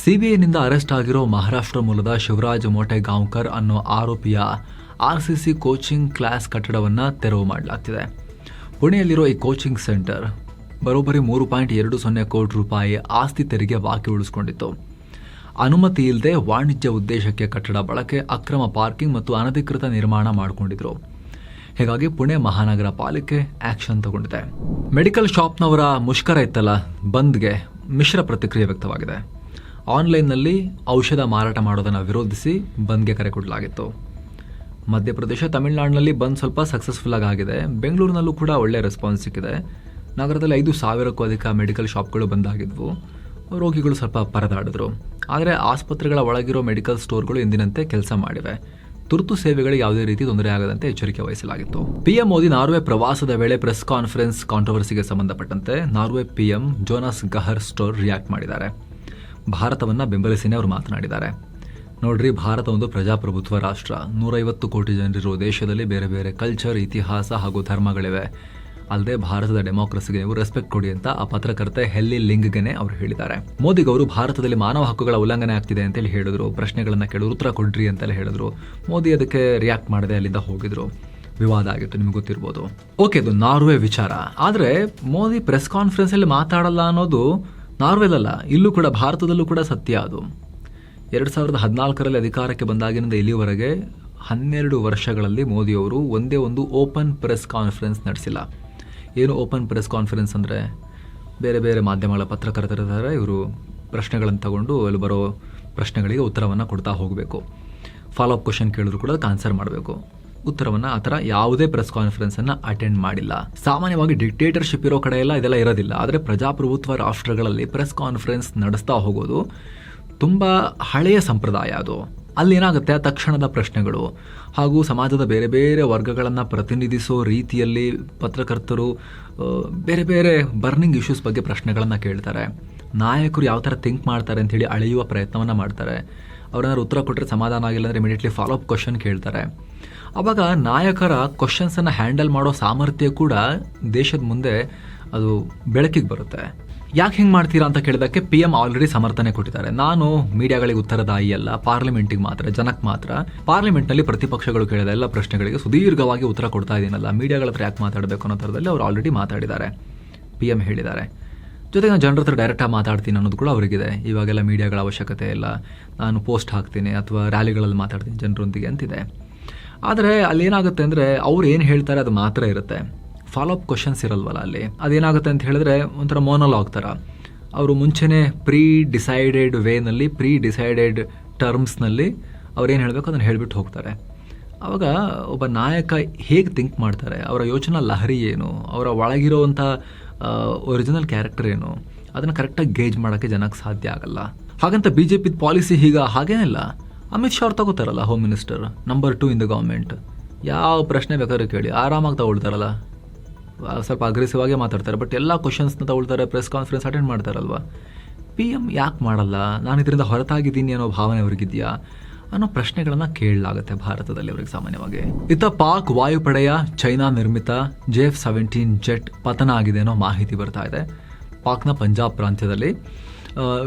CBIನಿಂದ ಅರೆಸ್ಟ್ ಆಗಿರೋ ಮಹಾರಾಷ್ಟ್ರ ಮೂಲದ ಶಿವರಾಜ್ ಮೋಟೆಗಾಂವ್ಕರ್ ಅನ್ನೋ ಆರೋಪಿಯ RCC ಕೋಚಿಂಗ್ ಕ್ಲಾಸ್ ಕಟ್ಟಡವನ್ನು ತೆರವು ಮಾಡಲಾಗ್ತಿದೆ. ಪುಣೆಯಲ್ಲಿರೋ ಈ ಕೋಚಿಂಗ್ ಸೆಂಟರ್ ಬರೋಬ್ಬರಿ 3.20 ಕೋಟಿ ರೂಪಾಯಿ ಆಸ್ತಿ ತೆರಿಗೆ ಬಾಕಿ ಉಳಿಸ್ಕೊಂಡಿತ್ತು. ಅನುಮತಿ ಇಲ್ಲದೆ ವಾಣಿಜ್ಯ ಉದ್ದೇಶಕ್ಕೆ ಕಟ್ಟಡ ಬಳಕೆ, ಅಕ್ರಮ ಪಾರ್ಕಿಂಗ್ ಮತ್ತು ಅನಧಿಕೃತ ನಿರ್ಮಾಣ ಮಾಡಿಕೊಂಡಿದ್ರು. ಹೀಗಾಗಿ ಪುಣೆ ಮಹಾನಗರ ಪಾಲಿಕೆ ಆಕ್ಷನ್ ತಗೊಂಡಿದೆ. ಮೆಡಿಕಲ್ ಶಾಪ್ನವರ ಮುಷ್ಕರ ಇತ್ತಲ್ಲ, ಬಂದ್ಗೆ ಮಿಶ್ರ ಪ್ರತಿಕ್ರಿಯೆ ವ್ಯಕ್ತವಾಗಿದೆ. ಆನ್ಲೈನ್ನಲ್ಲಿ ಔಷಧ ಮಾರಾಟ ಮಾಡೋದನ್ನು ವಿರೋಧಿಸಿ ಬಂದ್ಗೆ ಕರೆ ಕೊಡಲಾಗಿತ್ತು. ಮಧ್ಯಪ್ರದೇಶ, ತಮಿಳುನಾಡಿನಲ್ಲಿ ಬಂದ್ ಸ್ವಲ್ಪ ಸಕ್ಸಸ್ಫುಲ್ ಆಗಿದೆ. ಬೆಂಗಳೂರಿನಲ್ಲೂ ಕೂಡ ಒಳ್ಳೆಯ ರೆಸ್ಪಾನ್ಸ್ ಸಿಕ್ಕಿದೆ. ನಗರದಲ್ಲಿ 5,000ಕ್ಕೂ ಅಧಿಕ ಮೆಡಿಕಲ್ ಶಾಪ್ಗಳು ಬಂದಾಗಿದ್ವು. ರೋಗಿಗಳು ಸ್ವಲ್ಪ ಪರದಾಡಿದ್ರು. ಆದರೆ ಆಸ್ಪತ್ರೆಗಳ ಒಳಗಿರೋ ಮೆಡಿಕಲ್ ಸ್ಟೋರ್ಗಳು ಎಂದಿನಂತೆ ಕೆಲಸ ಮಾಡಿವೆ. ತುರ್ತು ಸೇವೆಗಳಿಗೆ ಯಾವುದೇ ರೀತಿ ತೊಂದರೆ ಆಗದಂತೆ ಎಚ್ಚರಿಕೆ ವಹಿಸಲಾಗಿತ್ತು. PM ಮೋದಿ ನಾರ್ವೆ ಪ್ರವಾಸದ ವೇಳೆ ಪ್ರೆಸ್ ಕಾನ್ಫರೆನ್ಸ್ ಕಾಂಟ್ರವರ್ಸಿಗೆ ಸಂಬಂಧಪಟ್ಟಂತೆ Norway PM Jonas Gahr store react ಮಾಡಿದ್ದಾರೆ. ಭಾರತವನ್ನು ಬೆಂಬಲಿಸಿನೇ ಅವರು ಮಾತನಾಡಿದ್ದಾರೆ. ನೋಡ್ರಿ, ಭಾರತ ಒಂದು ಪ್ರಜಾಪ್ರಭುತ್ವ ರಾಷ್ಟ್ರ. 150 ಕೋಟಿ ಜನರಿರುವ ದೇಶದಲ್ಲಿ ಬೇರೆ ಬೇರೆ ಕಲ್ಚರ್, ಇತಿಹಾಸ ಹಾಗೂ ಧರ್ಮಗಳಿವೆ. ಅಲ್ಲದೆ ಭಾರತದ ಡೆಮೋಕ್ರಸಿಗೆ ನೀವು ರೆಸ್ಪೆಕ್ಟ್ ಕೊಡಿ ಅಂತ ಆ ಪತ್ರಕರ್ತೆ ಹೆಲ್ಲಿ ಲಿಂಗ್ಗೆನೆ ಅವರು ಹೇಳಿದ್ದಾರೆ. ಮೋದಿಗೆ ಅವರು ಭಾರತದಲ್ಲಿ ಮಾನವ ಹಕ್ಕುಗಳ ಉಲ್ಲಂಘನೆ ಆಗ್ತಿದೆ ಅಂತೇಳಿ ಹೇಳಿದ್ರು. ಪ್ರಶ್ನೆಗಳನ್ನ ಕೇಳಿದ್ರು, ಉತ್ತರ ಕೊಡ್ರಿ ಅಂತೆಲ್ಲ ಹೇಳಿದ್ರು. ಮೋದಿ ಅದಕ್ಕೆ ರಿಯಾಕ್ಟ್ ಮಾಡದೆ ಅಲ್ಲಿಂದ ಹೋಗಿದ್ರು. ವಿವಾದ ಆಗಿತ್ತು, ನಿಮ್ಗೆ ಗೊತ್ತಿರ್ಬೋದು. ಓಕೆ, ಇದು ನಾರ್ವೆ ವಿಚಾರ. ಆದರೆ ಮೋದಿ ಪ್ರೆಸ್ ಕಾನ್ಫರೆನ್ಸ್ ಅಲ್ಲಿ ಮಾತಾಡಲ್ಲ ಅನ್ನೋದು ನಾರ್ವೆದಲ್ಲ, ಇಲ್ಲೂ ಕೂಡ ಭಾರತದಲ್ಲೂ ಕೂಡ ಸತ್ಯ. ಅದು 2014ರಲ್ಲಿ ಅಧಿಕಾರಕ್ಕೆ ಬಂದಾಗಿನಿಂದ ಇಲ್ಲಿವರೆಗೆ 12 ವರ್ಷಗಳಲ್ಲಿ ಮೋದಿಯವರು ಒಂದೇ ಒಂದು ಓಪನ್ ಪ್ರೆಸ್ ಕಾನ್ಫರೆನ್ಸ್ ನಡೆಸಿಲ್ಲ. ಏನು ಓಪನ್ ಪ್ರೆಸ್ ಕಾನ್ಫರೆನ್ಸ್ ಅಂದರೆ, ಬೇರೆ ಬೇರೆ ಮಾಧ್ಯಮಗಳ ಪತ್ರಕರ್ತರಿದ್ದಾರೆ, ಇವರು ಪ್ರಶ್ನೆಗಳನ್ನು ತಗೊಂಡು ಅಲ್ಲಿ ಬರೋ ಪ್ರಶ್ನೆಗಳಿಗೆ ಉತ್ತರವನ್ನು ಕೊಡ್ತಾ ಹೋಗಬೇಕು. ಫಾಲೋಅಪ್ ಕ್ವಶನ್ ಕೇಳಿದ್ರು ಕೂಡ ಅದಕ್ಕೆ ಆನ್ಸರ್ ಮಾಡಬೇಕು. ಉತ್ತರವನ್ನು ಆ ಥರ ಯಾವುದೇ ಪ್ರೆಸ್ ಕಾನ್ಫರೆನ್ಸನ್ನು ಅಟೆಂಡ್ ಮಾಡಿಲ್ಲ. ಸಾಮಾನ್ಯವಾಗಿ ಡಿಕ್ಟೇಟರ್ಶಿಪ್ ಇರೋ ಕಡೆ ಎಲ್ಲ ಇದೆಲ್ಲ ಇರೋದಿಲ್ಲ. ಆದರೆ ಪ್ರಜಾಪ್ರಭುತ್ವ ರಾಷ್ಟ್ರಗಳಲ್ಲಿ ಪ್ರೆಸ್ ಕಾನ್ಫರೆನ್ಸ್ ನಡೆಸ್ತಾ ಹೋಗೋದು ತುಂಬ ಹಳೆಯ ಸಂಪ್ರದಾಯ. ಅದು ಅಲ್ಲೇನಾಗುತ್ತೆ, ತಕ್ಷಣದ ಪ್ರಶ್ನೆಗಳು ಹಾಗೂ ಸಮಾಜದ ಬೇರೆ ಬೇರೆ ವರ್ಗಗಳನ್ನು ಪ್ರತಿನಿಧಿಸೋ ರೀತಿಯಲ್ಲಿ ಪತ್ರಕರ್ತರು ಬೇರೆ ಬೇರೆ ಬರ್ನಿಂಗ್ ಇಶ್ಯೂಸ್ ಬಗ್ಗೆ ಪ್ರಶ್ನೆಗಳನ್ನು ಕೇಳ್ತಾರೆ. ನಾಯಕರು ಯಾವ ಥರ ಥಿಂಕ್ ಮಾಡ್ತಾರೆ ಅಂಥೇಳಿ ಅಳೆಯುವ ಪ್ರಯತ್ನವನ್ನು ಮಾಡ್ತಾರೆ. ಅವ್ರನ್ನಾರು ಉತ್ತರ ಕೊಟ್ಟರೆ ಸಮಾಧಾನ ಆಗಿಲ್ಲ ಅಂದರೆ ಇಮಿಡಿಯೇಟ್ಲಿ ಫಾಲೋಅಪ್ ಕ್ವಶನ್ ಕೇಳ್ತಾರೆ. ಆವಾಗ ನಾಯಕರ ಕ್ವಶನ್ಸನ್ನು ಹ್ಯಾಂಡಲ್ ಮಾಡೋ ಸಾಮರ್ಥ್ಯ ಕೂಡ ದೇಶದ ಮುಂದೆ ಅದು ಬೆಳಕಿಗೆ ಬರುತ್ತೆ. ಯಾಕೆ ಹಿಂಗೆ ಮಾಡ್ತೀರಾ ಅಂತ ಕೇಳಿದಕ್ಕೆ PM ಆಲ್ರೆಡಿ ಸಮರ್ಥನೆ ಕೊಟ್ಟಿದ್ದಾರೆ. ನಾನು ಮೀಡಿಯಾಗಳಿಗೆ ಉತ್ತರದಾಯಿ ಅಲ್ಲ, ಪಾರ್ಲಿಮೆಂಟಿಗೆ ಮಾತ್ರ, ಜನಕ್ಕೆ ಮಾತ್ರ. ಪಾರ್ಲಿಮೆಂಟ್ನಲ್ಲಿ ಪ್ರತಿಪಕ್ಷಗಳು ಕೇಳಿದ ಎಲ್ಲ ಪ್ರಶ್ನೆಗಳಿಗೆ ಸುದೀರ್ಘವಾಗಿ ಉತ್ತರ ಕೊಡ್ತಾ ಇದ್ದೀನಲ್ಲ, ಮೀಡಿಯಾಗಳ ಹತ್ರ ಯಾಕೆ ಮಾತಾಡಬೇಕು ಅನ್ನೋ ಥರದಲ್ಲಿ ಅವರು ಆಲ್ರೆಡಿ ಮಾತಾಡಿದ್ದಾರೆ, PM ಹೇಳಿದ್ದಾರೆ. ಜೊತೆಗೆ ನಾನು ಜನರ ಹತ್ರ ಡೈರೆಕ್ಟಾಗಿ ಮಾತಾಡ್ತೀನಿ ಅನ್ನೋದು ಕೂಡ ಅವರಿಗಿದೆ. ಇವಾಗೆಲ್ಲ ಮೀಡಿಯಾಗಳ ಅವಶ್ಯಕತೆ ಇಲ್ಲ, ನಾನು ಪೋಸ್ಟ್ ಹಾಕ್ತೀನಿ ಅಥವಾ ರ್ಯಾಲಿಗಳಲ್ಲಿ ಮಾತಾಡ್ತೀನಿ ಜನರೊಂದಿಗೆ ಅಂತಿದೆ. ಆದರೆ ಅಲ್ಲೇನಾಗುತ್ತೆ ಅಂದರೆ ಅವ್ರು ಏನು ಹೇಳ್ತಾರೆ ಅದು ಮಾತ್ರ ಇರುತ್ತೆ, ಫಾಲೋಅಪ್ ಕ್ವಶನ್ಸ್ ಇರಲ್ವಲ್ಲ ಅಲ್ಲಿ. ಅದೇನಾಗುತ್ತೆ ಅಂತ ಹೇಳಿದ್ರೆ ಒಂಥರ ಮೋನೋಲಾಗ್ ಥರ. ಅವರು ಮುಂಚೆನೇ ಪ್ರೀ ಡಿಸೈಡೆಡ್ ವೇನಲ್ಲಿ, ಪ್ರೀ ಡಿಸೈಡೆಡ್ ಟರ್ಮ್ಸ್ನಲ್ಲಿ ಅವ್ರೇನು ಹೇಳಬೇಕು ಅದನ್ನು ಹೇಳಿಬಿಟ್ಟು ಹೋಗ್ತಾರೆ. ಆವಾಗ ಒಬ್ಬ ನಾಯಕ ಹೇಗೆ ಥಿಂಕ್ ಮಾಡ್ತಾರೆ, ಅವರ ಯೋಚನಾ ಲಹರಿ ಏನು, ಅವರ ಒಳಗಿರೋವಂಥ ಒರಿಜಿನಲ್ ಕ್ಯಾರೆಕ್ಟರ್ ಏನು, ಅದನ್ನು ಕರೆಕ್ಟಾಗಿ ಗೇಜ್ ಮಾಡೋಕ್ಕೆ ಜನಕ್ಕೆ ಸಾಧ್ಯ ಆಗಲ್ಲ. ಹಾಗಂತ BJP ಪಾಲಿಸಿ ಹಾಗೇನಿಲ್ಲ. ಅಮಿತ್ ಶಾ ಅವ್ರು ತಗೋತಾರಲ್ಲ, home minister, number 2 in the government. ಯಾವ ಪ್ರಶ್ನೆ ಬೇಕಾದ್ರೂ ಕೇಳಿ ಆರಾಮಾಗಿ ತಗೊಳ್ತಾರಲ್ಲ. ಸ್ವಲ್ಪ ಅಗ್ರೆಸಿವ್ ಆಗೇ ಮಾತಾಡ್ತಾರೆ, ಬಟ್ ಎಲ್ಲ ಕ್ವಶನ್ಸ್ನ ತಗೊಳ್ತಾರೆ, ಪ್ರೆಸ್ ಕಾನ್ಫರೆನ್ಸ್ ಅಟೆಂಡ್ ಮಾಡ್ತಾರಲ್ವ. PM ಯಾಕೆ ಮಾಡಲ್ಲ, ನಾನು ಇದರಿಂದ ಹೊರತಾಗಿದ್ದೀನಿ ಅನ್ನೋ ಭಾವನೆ ಅವ್ರಿಗಿದೆಯಾ ಅನ್ನೋ ಪ್ರಶ್ನೆಗಳನ್ನು ಕೇಳಲಾಗುತ್ತೆ ಭಾರತದಲ್ಲಿ ಅವರಿಗೆ ಸಾಮಾನ್ಯವಾಗಿ. ಇತ್ತ ಪಾಕ್ ವಾಯುಪಡೆಯ ಚೈನಾ ನಿರ್ಮಿತ JF-17 ಜೆಟ್ ಪತನ ಆಗಿದೆ ಅನ್ನೋ ಮಾಹಿತಿ ಬರ್ತಾ ಇದೆ. ಪಾಕ್ನ ಪಂಜಾಬ್ ಪ್ರಾಂತ್ಯದಲ್ಲಿ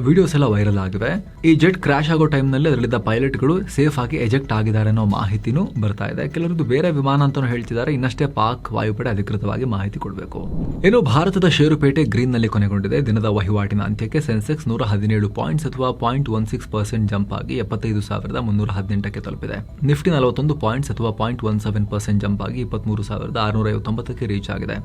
ವಿಡಿಯೋಸ್ ಎಲ್ಲ ವೈರಲ್ ಆಗಿವೆ. ಈ ಜೆಟ್ ಕ್ರ್ಯಾಶ್ ಆಗೋ ಟೈಮ್ನಲ್ಲಿ ಅದರಲ್ಲಿದ್ದ ಪೈಲಟ್ಗಳು ಸೇಫ್ ಆಗಿ ಎಜೆಕ್ಟ್ ಆಗಿದ್ದಾರೆ ಅನ್ನೋ ಮಾಹಿತಿನೂ ಬರ್ತಾ ಇದೆ. ಕೆಲವರದ್ದು ಬೇರೆ ವಿಮಾನ ಅಂತಲೂ ಹೇಳ್ತಿದ್ದಾರೆ. ಇನ್ನಷ್ಟೇ ಪಾಕ್ ವಾಯುಪಡೆ ಅಧಿಕೃತವಾಗಿ ಮಾಹಿತಿ ಕೊಡಬೇಕು. ಇನ್ನು ಭಾರತದ ಷೇರುಪೇಟೆ ಗ್ರೀನ್ನಲ್ಲಿ ಕೊನೆಗೊಂಡಿದೆ. ದಿನದ ವಹಿವಾಟಿನ ಅಂತ್ಯಕ್ಕೆ ಸೆನ್ಸೆಕ್ಸ್ 117 ಪಾಯಿಂಟ್ಸ್ ಅಥವಾ 0.16% ಜಂಪ್ ಆಗಿ 75,318ಕ್ಕೆ ತಲುಪಿದೆ. ನಿಫ್ಟಿ 41 ಪಾಯಿಂಟ್ಸ್ ಅಥವಾ 0.17% ಜಂಪ್ ಆಗಿ 23,659ಕ್ಕೆ ರೀಚ್ ಆಗಿದೆ.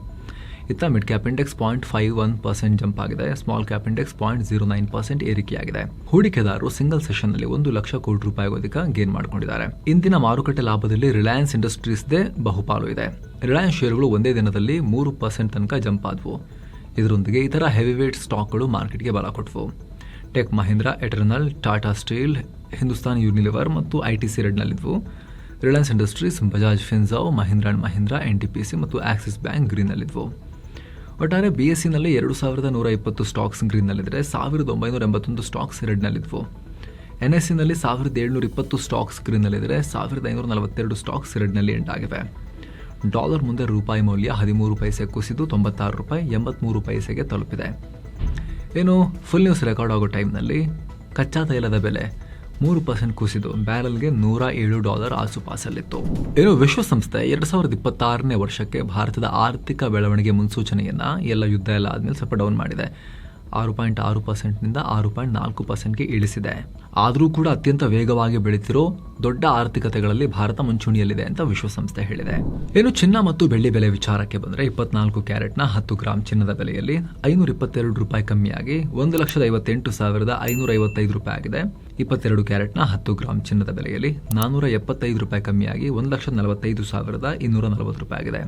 ಇತ್ತ ಮಿಡ್ ಕ್ಯಾಪ್ ಇಂಡೆಕ್ಸ್ 0.51% ಜಂಪ್ ಆಗಿದೆ. ಸ್ಮಾಲ್ ಕ್ಯಾಪ್ ಇಂಡೆಕ್ಸ್ 0.09% ಏರಿಕೆಯಾಗಿದೆ. ಹೂಡಿಕೆದಾರರು ಸಿಂಗಲ್ ಸೆಷನ್ನಲ್ಲಿ 1 ಲಕ್ಷ ಕೋಟಿ ರೂಪಾಯಿಗೂ ಅಧಿಕ ಗೇನ್ ಮಾಡಿಕೊಂಡಿದ್ದಾರೆ. ಇಂದಿನ ಮಾರುಕಟ್ಟೆ ಲಾಭದಲ್ಲಿ ರಿಲಯನ್ಸ್ ಇಂಡಸ್ಟ್ರೀಸ್ದೇ ಬಹುಪಾಲು ಇದೆ. ರಿಲಯನ್ಸ್ ಷೇರುಗಳು ಒಂದೇ ದಿನದಲ್ಲಿ 3% ತನಕ ಜಂಪ್ ಆದವು. ಇದರೊಂದಿಗೆ ಇತರ ಹೆವಿವೇಟ್ ಸ್ಟಾಕ್ಗಳು ಮಾರ್ಕೆಟ್ಗೆ ಬಲ ಕೊಟ್ಟವು. Tech Mahindra, Eternal, Tata Steel, Hindustan Unilever ಮತ್ತು ITC ರೆಡ್ನಲ್ಲಿದ್ವು. Reliance Industries, Bajaj Finserv, Mahindra and Mahindra, NTPC ಮತ್ತು ಆಕ್ಸಿಸ್ ಬ್ಯಾಂಕ್ ಗ್ರೀನ್ನಲ್ಲಿದ್ವು. ಒಟ್ಟಾರೆ BSEನಲ್ಲಿ 2,120 ಸ್ಟಾಕ್ಸ್ ಗ್ರೀನ್ನಲ್ಲಿದ್ದರೆ 1,981 ಸ್ಟಾಕ್ಸ್ ರೆಡ್ನಲ್ಲಿದ್ವು. NSEನಲ್ಲಿ 1,720 ಸ್ಟಾಕ್ಸ್ ಗ್ರೀನ್ನಲ್ಲಿದ್ದರೆ 1,542 ಸ್ಟಾಕ್ಸ್ ರೆಡ್ನಲ್ಲಿ ಎಂಟಾಗಿವೆ. ಡಾಲರ್ ಮುಂದೆ ರೂಪಾಯಿ ಮೌಲ್ಯ 13 ಪೈಸೆ ಕುಸಿದು 96 ರೂಪಾಯಿ 83 ಪೈಸೆಗೆ ತಲುಪಿದೆ. ಏನು ಫುಲ್ ನ್ಯೂಸ್ ರೆಕಾರ್ಡ್ ಆಗೋ ಟೈಮ್ನಲ್ಲಿ ಕಚ್ಚಾ ತೈಲದ ಬೆಲೆ 3% ಕುಸಿದು ಬ್ಯಾರಲ್ಗೆ $107 ಆಸುಪಾಸಲ್ಲಿತ್ತು. ಏನು ವಿಶ್ವಸಂಸ್ಥೆ 2026ನೇ ವರ್ಷಕ್ಕೆ ಭಾರತದ ಆರ್ಥಿಕ ಬೆಳವಣಿಗೆ ಮುನ್ಸೂಚನೆಯನ್ನ ಎಲ್ಲ ಯುದ್ಧ ಎಲ್ಲ ಆದ್ಮೇಲೆ ಸ್ವಲ್ಪ ಡೌನ್ ಮಾಡಿದೆ. 6.6%ನಿಂದ 6.4%ಗೆ ಇಳಿಸಿದೆ. ಆದರೂ ಕೂಡ ಅತ್ಯಂತ ವೇಗವಾಗಿ ಬೆಳೀತಿರೋ ದೊಡ್ಡ ಆರ್ಥಿಕತೆಗಳಲ್ಲಿ ಭಾರತ ಮುಂಚೂಣಿಯಲ್ಲಿದೆ ಅಂತ ವಿಶ್ವಸಂಸ್ಥೆ ಹೇಳಿದೆ. ಇನ್ನು ಚಿನ್ನ ಮತ್ತು ಬೆಳ್ಳಿ ಬೆಲೆ ವಿಚಾರಕ್ಕೆ ಬಂದರೆ 24 ಕ್ಯಾರೆಟ್ನ 10 ಗ್ರಾಂ ಚಿನ್ನದ ಬೆಲೆಯಲ್ಲಿ 522 ರೂಪಾಯಿ ಕಮ್ಮಿಯಾಗಿ 1,58,555 ರೂಪಾಯಿ ಆಗಿದೆ. 22 ಕ್ಯಾರೆಟ್ನ 10 ಗ್ರಾಂ ಚಿನ್ನದ ಬೆಲೆಯಲ್ಲಿ 475 ರೂಪಾಯಿ ಕಮ್ಮಿಯಾಗಿ 1,45,240 ರೂಪಾಯಿ ಆಗಿದೆ.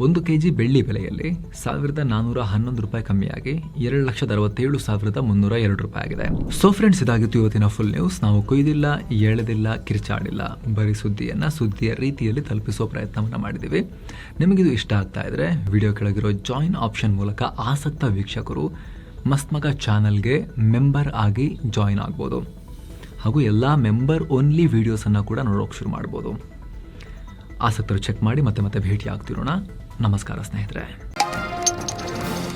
1 kg ಬೆಳ್ಳಿ ಬೆಲೆಯಲ್ಲಿ 1,411 ರೂಪಾಯಿ ಕಮ್ಮಿಯಾಗಿ 2,67,302 ರೂಪಾಯಿ ಆಗಿದೆ. ಸೊ ಫ್ರೆಂಡ್ಸ್, ಇದಾಗಿತ್ತು ಇವತ್ತಿನ ಫುಲ್ ನ್ಯೂಸ್. ನಾವು ಕೊಯ್ದಿಲ್ಲ, ಎಳೆದಿಲ್ಲ, ಕಿರ್ಚಾಡಿಲ್ಲ, ಬರೀ ಸುದ್ದಿಯನ್ನು ಸುದ್ದಿಯ ರೀತಿಯಲ್ಲಿ ತಲುಪಿಸುವ ಪ್ರಯತ್ನವನ್ನು ಮಾಡಿದ್ದೀವಿ. ನಿಮಗಿದು ಇಷ್ಟ ಆಗ್ತಾ ಇದ್ರೆ ವಿಡಿಯೋ ಕೆಳಗಿರೋ ಜಾಯಿನ್ ಆಪ್ಷನ್ ಮೂಲಕ ಆಸಕ್ತ ವೀಕ್ಷಕರು ಮಸ್ತ್ ಮಗ ಚಾನಲ್ಗೆ ಮೆಂಬರ್ ಆಗಿ ಜಾಯಿನ್ ಆಗ್ಬೋದು. ಹಾಗೂ ಎಲ್ಲ ಮೆಂಬರ್ ಓನ್ಲಿ ವಿಡಿಯೋಸನ್ನು ಕೂಡ ನೋಡೋಕೆ ಶುರು ಮಾಡ್ಬೋದು. ಆಸಕ್ತರು ಚೆಕ್ ಮಾಡಿ ಮತ್ತೆ ಭೇಟಿ ಆಗ್ತಿರೋಣ. ನಮಸ್ಕಾರ ಸ್ನೇಹಿತರೆ.